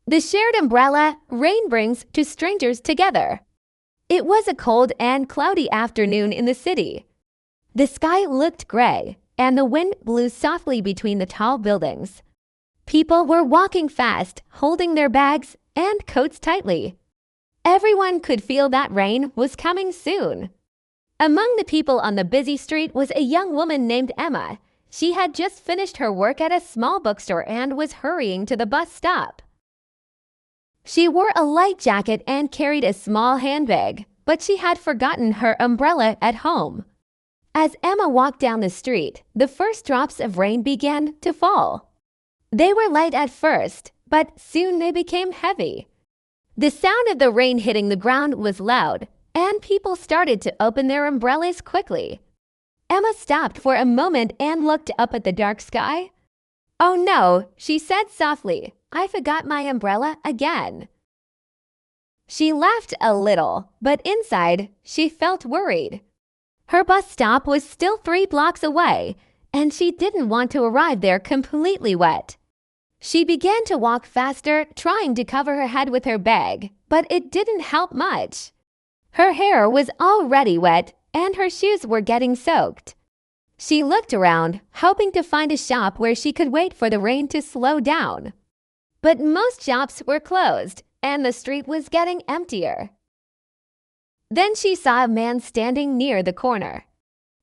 The shared umbrella rain brings two strangers together. It was a cold and cloudy afternoon in the city. The sky looked gray, and the wind blew softly between the tall buildings. People were walking fast, holding their bags and coats tightly. Everyone could feel that rain was coming soon. Among the people on the busy street was a young woman named Emma. She had just finished her work at a small bookstore and was hurrying to the bus stop. She wore a light jacket and carried a small handbag, but she had forgotten her umbrella at home. As Emma walked down the street, the first drops of rain began to fall. They were light at first, but soon they became heavy. The sound of the rain hitting the ground was loud, and people started to open their umbrellas quickly. Emma stopped for a moment and looked up at the dark sky. "Oh no," she said softly. "I forgot my umbrella again." She laughed a little, but inside, she felt worried. Her bus stop was still 3 blocks away, and she didn't want to arrive there completely wet. She began to walk faster, trying to cover her head with her bag, but it didn't help much. Her hair was already wet, and her shoes were getting soaked. She looked around, hoping to find a shop where she could wait for the rain to slow down. But most shops were closed, and the street was getting emptier. Then she saw a man standing near the corner.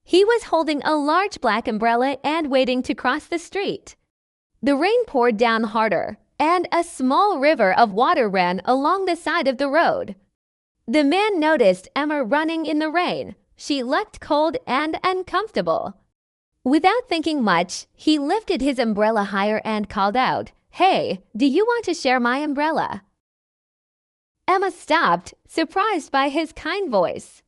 He was holding a large black umbrella and waiting to cross the street. The rain poured down harder, and a small river of water ran along the side of the road. The man noticed Emma running in the rain. She looked cold and uncomfortable. Without thinking much, he lifted his umbrella higher and called out, "Hey, do you want to share my umbrella?" Emma stopped, surprised by his kind voice.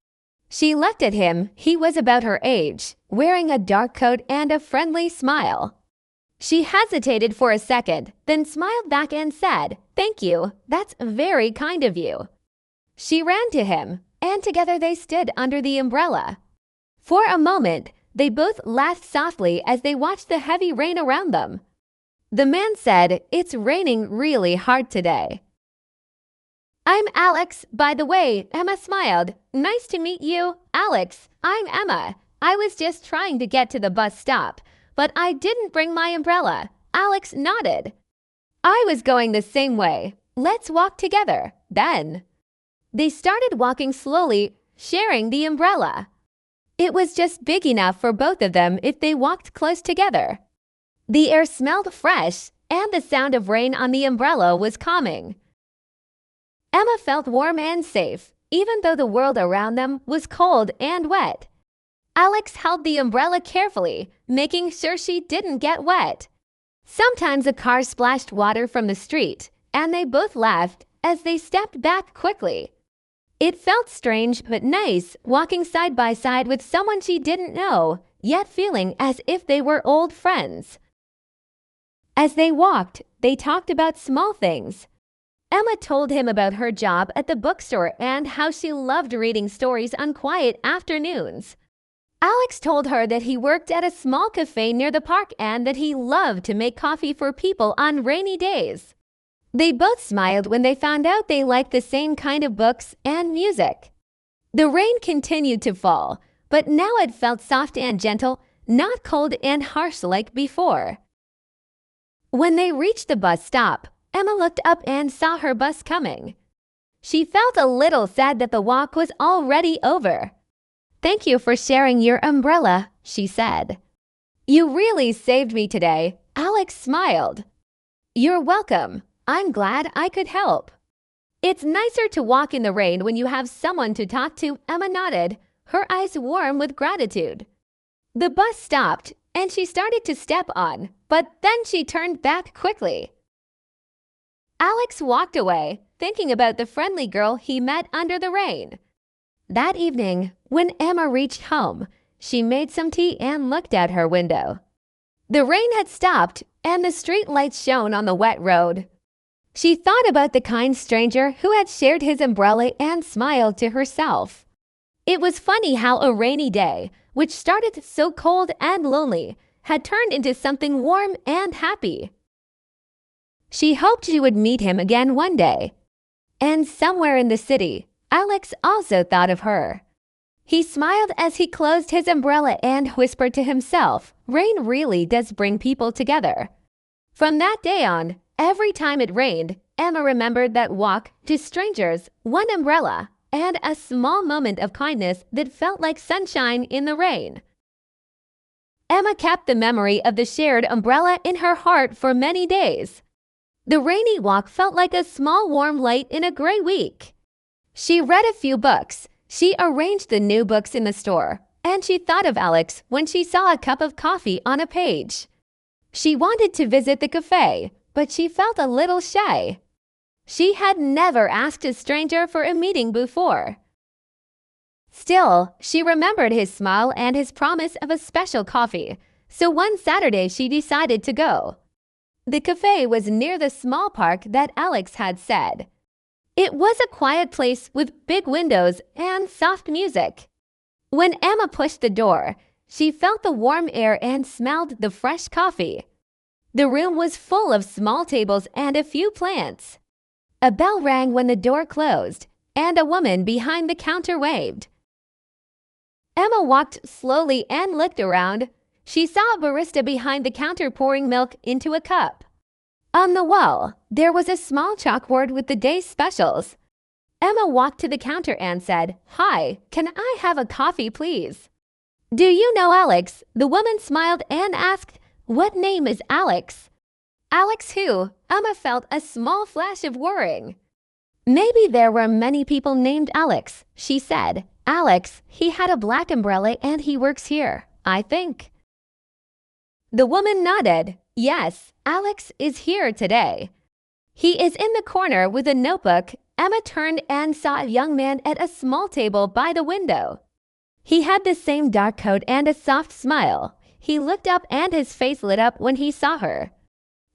She looked at him. He was about her age, wearing a dark coat and a friendly smile. She hesitated for a second, then smiled back and said, "Thank you, that's very kind of you." She ran to him, and together they stood under the umbrella. For a moment, they both laughed softly as they watched the heavy rain around them. The man said, "It's raining really hard today." "I'm Alex, by the way," Emma smiled. "Nice to meet you, Alex. I'm Emma. I was just trying to get to the bus stop, but I didn't bring my umbrella." Alex nodded. "I was going the same way. Let's walk together, then." They started walking slowly, sharing the umbrella. It was just big enough for both of them if they walked close together. The air smelled fresh, and the sound of rain on the umbrella was calming. Emma felt warm and safe, even though the world around them was cold and wet. Alex held the umbrella carefully, making sure she didn't get wet. Sometimes a car splashed water from the street, and they both laughed as they stepped back quickly. It felt strange but nice, walking side by side with someone she didn't know, yet feeling as if they were old friends. As they walked, they talked about small things. Emma told him about her job at the bookstore and how she loved reading stories on quiet afternoons. Alex told her that he worked at a small cafe near the park and that he loved to make coffee for people on rainy days. They both smiled when they found out they liked the same kind of books and music. The rain continued to fall, but now it felt soft and gentle, not cold and harsh like before. When they reached the bus stop, Emma looked up and saw her bus coming. She felt a little sad that the walk was already over. "Thank you for sharing your umbrella," she said. "You really saved me today." Alex smiled. "You're welcome. I'm glad I could help." "It's nicer to walk in the rain when you have someone to talk to," Emma nodded, her eyes warm with gratitude. The bus stopped, and she started to step on, but then she turned back quickly. Alex walked away, thinking about the friendly girl he met under the rain. That evening, when Emma reached home, she made some tea and looked out her window. The rain had stopped, and the street lights shone on the wet road. She thought about the kind stranger who had shared his umbrella and smiled to herself. It was funny how a rainy day, which started so cold and lonely, had turned into something warm and happy. She hoped she would meet him again one day. And somewhere in the city, Alex also thought of her. He smiled as he closed his umbrella and whispered to himself, "Rain really does bring people together." From that day on, every time it rained, Emma remembered that walk to strangers, one umbrella, and a small moment of kindness that felt like sunshine in the rain. Emma kept the memory of the shared umbrella in her heart for many days. The rainy walk felt like a small warm light in a gray week. She read a few books. She arranged the new books in the store, and she thought of Alex when she saw a cup of coffee on a page. She wanted to visit the cafe, but she felt a little shy. She had never asked a stranger for a meeting before. Still, she remembered his smile and his promise of a special coffee, so one Saturday she decided to go. The cafe was near the small park that Alex had said. It was a quiet place with big windows and soft music. When Emma pushed the door, she felt the warm air and smelled the fresh coffee. The room was full of small tables and a few plants. A bell rang when the door closed, and a woman behind the counter waved. Emma walked slowly and looked around. She saw a barista behind the counter pouring milk into a cup. On the wall, there was a small chalkboard with the day's specials. Emma walked to the counter and said, "Hi, can I have a coffee, please?" "Do you know Alex?" The woman smiled and asked, "What name is Alex?" "Alex who?" Emma felt a small flash of worrying. "Maybe there were many people named Alex," she said. "Alex, he had a black umbrella and he works here, I think." The woman nodded. "Yes, Alex is here today. He is in the corner with a notebook." Emma turned and saw a young man at a small table by the window. He had the same dark coat and a soft smile. He looked up and his face lit up when he saw her.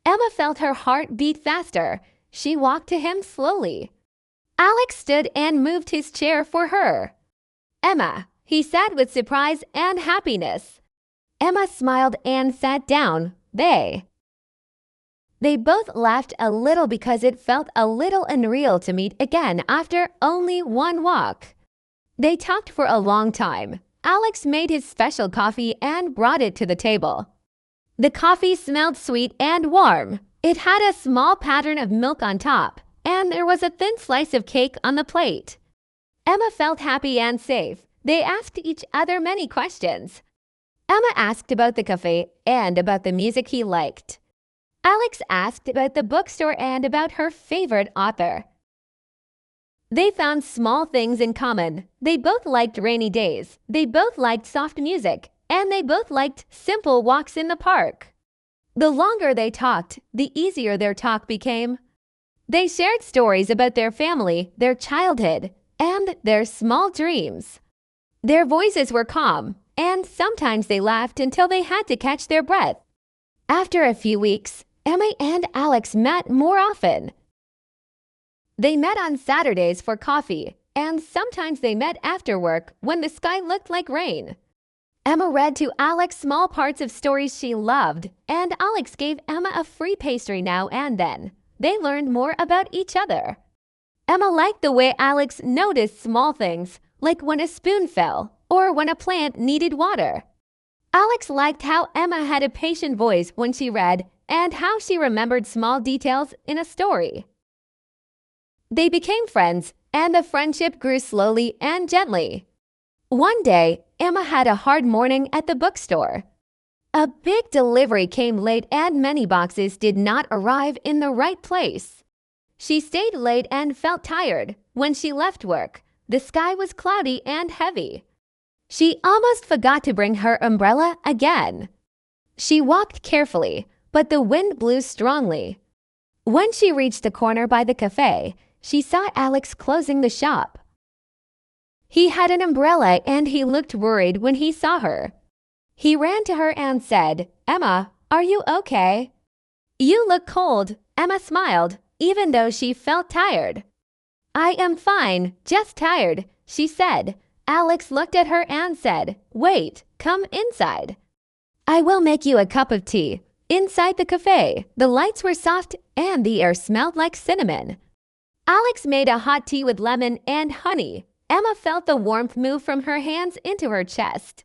Emma felt her heart beat faster. She walked to him slowly. Alex stood and moved his chair for her. "Emma," he said with surprise and happiness. Emma smiled and sat down. They both laughed a little because it felt a little unreal to meet again after only one walk. They talked for a long time. Alex made his special coffee and brought it to the table. The coffee smelled sweet and warm. It had a small pattern of milk on top, and there was a thin slice of cake on the plate. Emma felt happy and safe. They asked each other many questions. Emma asked about the cafe and about the music he liked. Alex asked about the bookstore and about her favorite author. They found small things in common. They both liked rainy days. They both liked soft music. And they both liked simple walks in the park. The longer they talked, the easier their talk became. They shared stories about their family, their childhood, and their small dreams. Their voices were calm, and sometimes they laughed until they had to catch their breath. After a few weeks, Emma and Alex met more often. They met on Saturdays for coffee, and sometimes they met after work when the sky looked like rain. Emma read to Alex small parts of stories she loved, and Alex gave Emma a free pastry now and then. They learned more about each other. Emma liked the way Alex noticed small things, like when a spoon fell or when a plant needed water. Alex liked how Emma had a patient voice when she read and how she remembered small details in a story. They became friends, and the friendship grew slowly and gently. One day, Emma had a hard morning at the bookstore. A big delivery came late and many boxes did not arrive in the right place. She stayed late and felt tired. When she left work, the sky was cloudy and heavy. She almost forgot to bring her umbrella again. She walked carefully, but the wind blew strongly. When she reached the corner by the cafe, she saw Alex closing the shop. He had an umbrella and he looked worried when he saw her. He ran to her and said, "Emma, are you okay?" "You look cold." Emma smiled, even though she felt tired. "I am fine, just tired," she said. Alex looked at her and said, "Wait, come inside. I will make you a cup of tea." Inside the cafe, the lights were soft and the air smelled like cinnamon. Alex made a hot tea with lemon and honey. Emma felt the warmth move from her hands into her chest.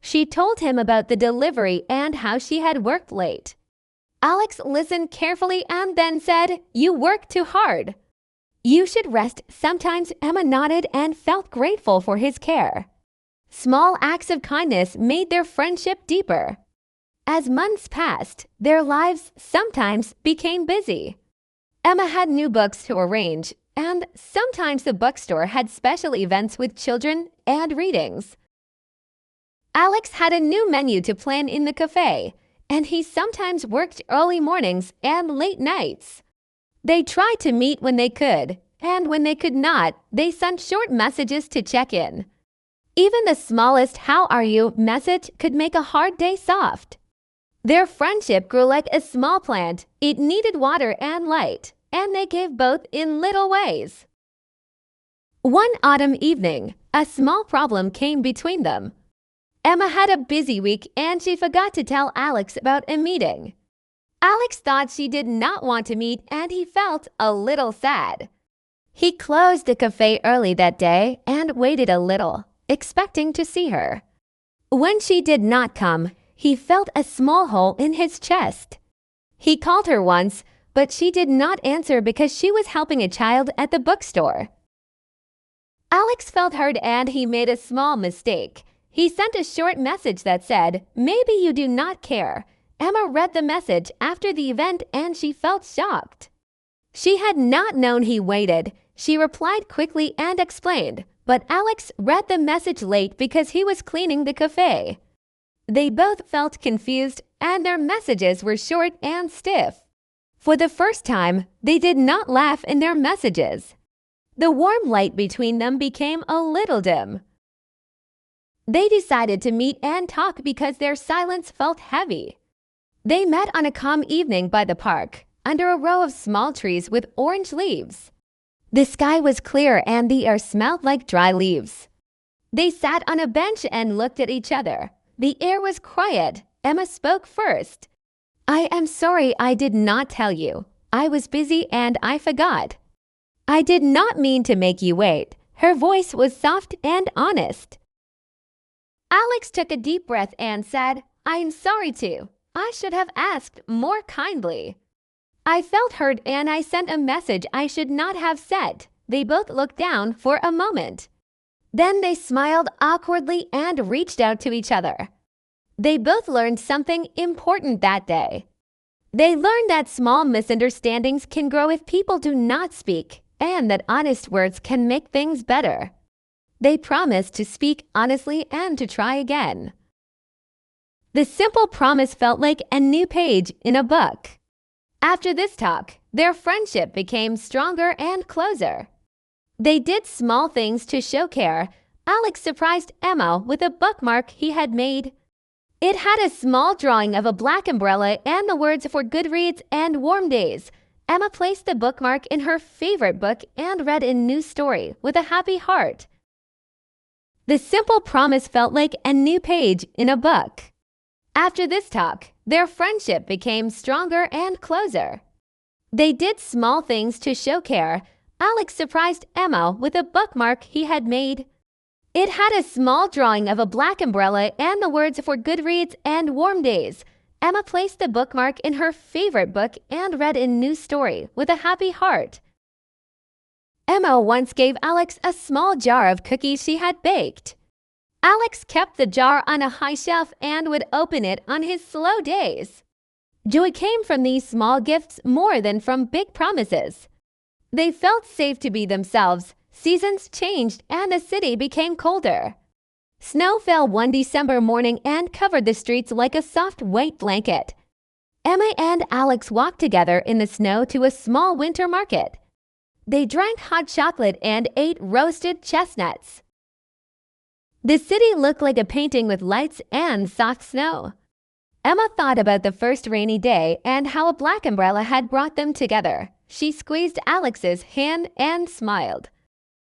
She told him about the delivery and how she had worked late. Alex listened carefully and then said, "You work too hard. You should rest sometimes." Emma nodded and felt grateful for his care. Small acts of kindness made their friendship deeper. As months passed, their lives sometimes became busy. Emma had new books to arrange, and sometimes the bookstore had special events with children and readings. Alex had a new menu to plan in the cafe, and he sometimes worked early mornings and late nights. They tried to meet when they could, and when they could not, they sent short messages to check in. Even the smallest "How are you?" message could make a hard day soft. Their friendship grew like a small plant. It needed water and light, and they gave both in little ways. One autumn evening, a small problem came between them. Emma had a busy week and she forgot to tell Alex about a meeting. Alex thought she did not want to meet and he felt a little sad. He closed the cafe early that day and waited a little, expecting to see her. When she did not come, he felt a small hole in his chest. He called her once, but she did not answer because she was helping a child at the bookstore. Alex felt hurt and he made a small mistake. He sent a short message that said, "Maybe you do not care." Emma read the message after the event and she felt shocked. She had not known he waited. She replied quickly and explained, but Alex read the message late because he was cleaning the cafe. They both felt confused and their messages were short and stiff. For the first time, they did not laugh in their messages. The warm light between them became a little dim. They decided to meet and talk because their silence felt heavy. They met on a calm evening by the park, under a row of small trees with orange leaves. The sky was clear and the air smelled like dry leaves. They sat on a bench and looked at each other. The air was quiet. Emma spoke first. "I am sorry I did not tell you. I was busy and I forgot." "I did not mean to make you wait." Her voice was soft and honest. Alex took a deep breath and said, "I'm sorry too. I should have asked more kindly. I felt hurt and I sent a message I should not have sent." They both looked down for a moment. Then they smiled awkwardly and reached out to each other. They both learned something important that day. They learned that small misunderstandings can grow if people do not speak, and that honest words can make things better. They promised to speak honestly and to try again. The simple promise felt like a new page in a book. After this talk, their friendship became stronger and closer. They did small things to show care. Alex surprised Emma with a bookmark he had made. It had a small drawing of a black umbrella and the words "For Good Reads and Warm Days." Emma placed the bookmark in her favorite book and read a new story with a happy heart. The simple promise felt like a new page in a book. After this talk, their friendship became stronger and closer. They did small things to show care. Alex surprised Emma with a bookmark he had made. It had a small drawing of a black umbrella and the words "For Good Reads and Warm Days." Emma placed the bookmark in her favorite book and read a new story with a happy heart. Emma once gave Alex a small jar of cookies she had baked. Alex kept the jar on a high shelf and would open it on his slow days. Joy came from these small gifts more than from big promises. They felt safe to be themselves. Seasons changed and the city became colder. Snow fell one December morning and covered the streets like a soft white blanket. Emma and Alex walked together in the snow to a small winter market. They drank hot chocolate and ate roasted chestnuts. The city looked like a painting with lights and soft snow. Emma thought about the first rainy day and how a black umbrella had brought them together. She squeezed Alex's hand and smiled.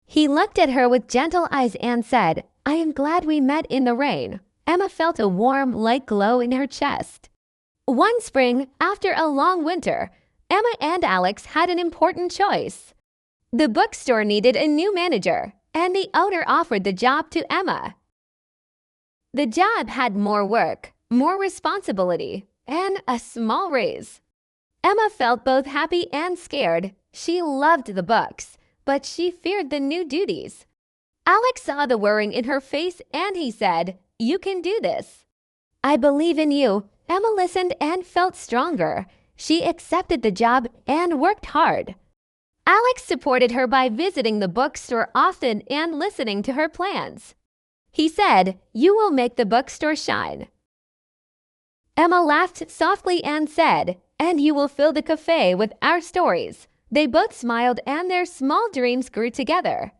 He looked at her with gentle eyes and said, "I am glad we met in the rain." Emma felt a warm, light glow in her chest. One spring, after a long winter, Emma and Alex had an important choice. The bookstore needed a new manager, and the owner offered the job to Emma. The job had more work, more responsibility, and a small raise. Emma felt both happy and scared. She loved the books, but she feared the new duties. Alex saw the worry in her face and he said, "You can do this." "I believe in you." Emma listened and felt stronger. She accepted the job and worked hard. Alex supported her by visiting the bookstore often and listening to her plans. He said, "You will make the bookstore shine." Emma laughed softly and said, "And you will fill the cafe with our stories." They both smiled and their small dreams grew together.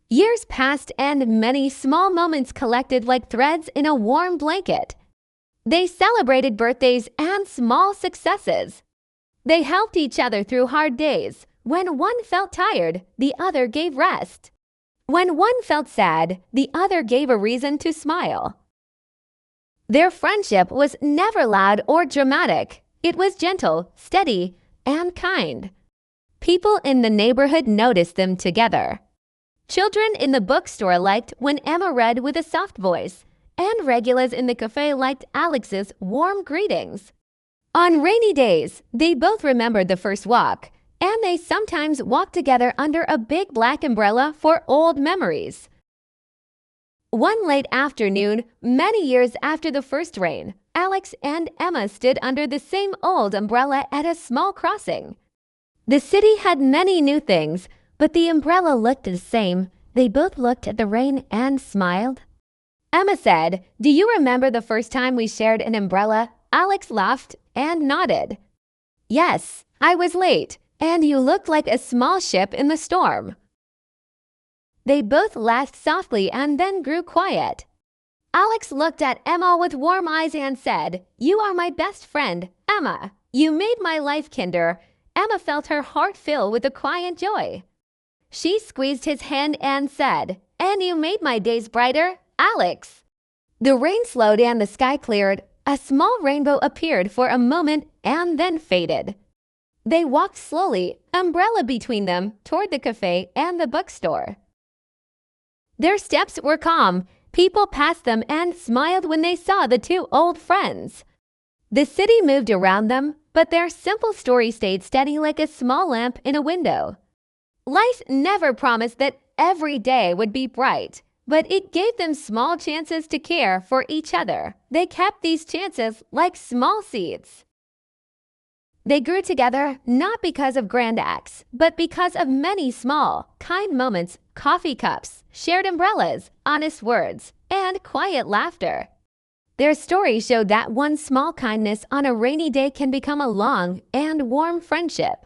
Years passed and many small moments collected like threads in a warm blanket. They celebrated birthdays and small successes. They helped each other through hard days. When one felt tired, the other gave rest. When one felt sad, the other gave a reason to smile. Their friendship was never loud or dramatic. It was gentle, steady, and kind. People in the neighborhood noticed them together. Children in the bookstore liked when Emma read with a soft voice, and regulars in the cafe liked Alex's warm greetings. On rainy days, they both remembered the first walk, and they sometimes walked together under a big black umbrella for old memories. One late afternoon, many years after the first rain, Alex and Emma stood under the same old umbrella at a small crossing. The city had many new things, but the umbrella looked the same. They both looked at the rain and smiled. Emma said, "Do you remember the first time we shared an umbrella?" Alex laughed and nodded. "Yes, I was late, and you looked like a small ship in the storm." They both laughed softly and then grew quiet. Alex looked at Emma with warm eyes and said, "You are my best friend, Emma. You made my life kinder." Emma felt her heart fill with a quiet joy. She squeezed his hand and said, "And you made my days brighter, Alex." The rain slowed and the sky cleared. A small rainbow appeared for a moment and then faded. They walked slowly, umbrella between them, toward the cafe and the bookstore. Their steps were calm. People passed them and smiled when they saw the two old friends. The city moved around them, but their simple story stayed steady like a small lamp in a window. Life never promised that every day would be bright, but it gave them small chances to care for each other. They kept these chances like small seeds. They grew together not because of grand acts, but because of many small, kind moments, coffee cups, shared umbrellas, honest words, and quiet laughter. Their story showed that one small kindness on a rainy day can become a long and warm friendship.